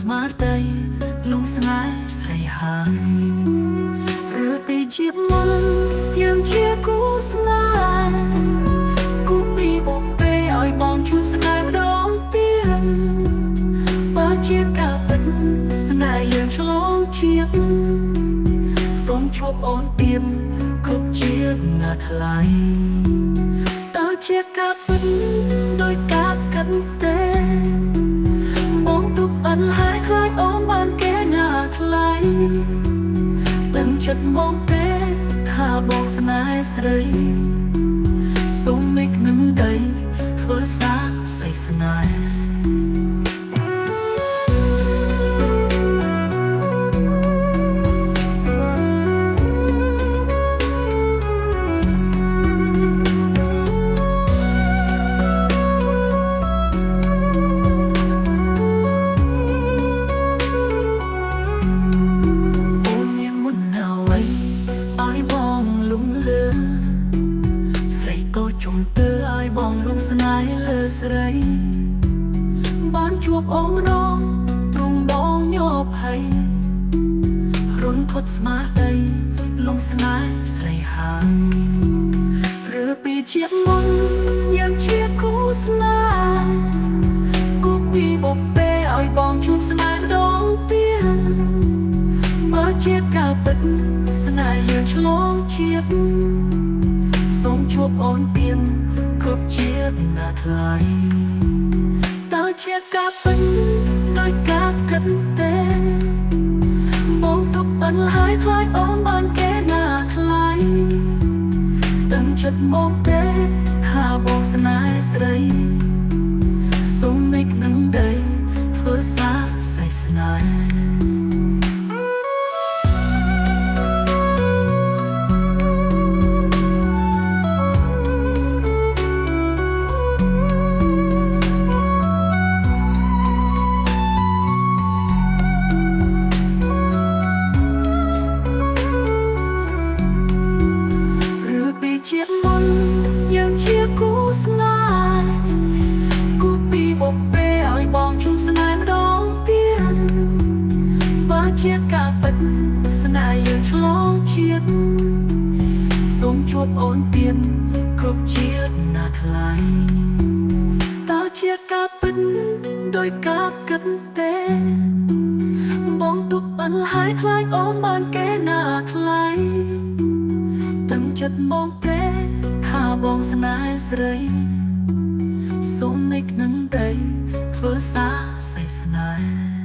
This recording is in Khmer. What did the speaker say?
ស្មារតីលងស្នេហ៍ស្រីហើយឬពីជាមុនយើងជាគូស្នេហ៍គូពីបំពេឲ្យបងជួបស្នេហ៍ម្ដងទៀតបើជាការពិតស្នេហ៍យើងឆ្លងជាតិសូមជួបអូនទៀតគ្រប់ជាតិណាថ្លៃតើជាការពិតដោយការកាត់ទេបងទុកអន់ហើយខ្លាចអូនបានគេណាថ្លៃដឹងចិត្តមកទេថាបងស្នេហ៍ស្រីសូមមិននឹងដីធ្វើសារស្អីស្នេហ៍បងលងស្នេហ៍លើស្រីបានជួបអូនម្ដងទ្រង់បងញប់ហើយរុនខុតស្មារតីលងស្នេហ៍ស្រីហើយឬពីជាតិមុនយើងជាគូស្នេហ៍គូពីបបេឲ្យបងជួបស្នេហ៍ម្ដងទៀតបើជាការពិតស្នេហ៍យើងឆ្លងជាតិសូមជួបអូនទៀតគ្រប់ជាតិណាថ្លៃតើជាការពិតដោយការគិតទេបងទុកអន់ហើយខ្លាចអូនបានគេណាថ្លៃដឹងចិត្តមកទេថាបងស្នេហ៍ស្រីសូមមិននឹងដីធ្វើសារស្អីស្នេហ៍ជាតិមុនយើងជាគូស្នេហ៍គូពីបបេឲ្យបងជួបស្នេហ៍ម្ដងទៀតបើជាការពិតស្នេហ៍យើងឆ្លងជាតិសូមជួបអូនទៀតគ្រប់ជាតិណាថ្លៃតើជាការពិតដោយការគិតទេបងទុកអន់ហើយខ្លាចអូនបានគេណាថ្លៃដឹងចិត្តមកទេថាបងស្នេហ៍ស្រីសូមមិននឹងដីធ្វើសារស្អីស្នេហ៍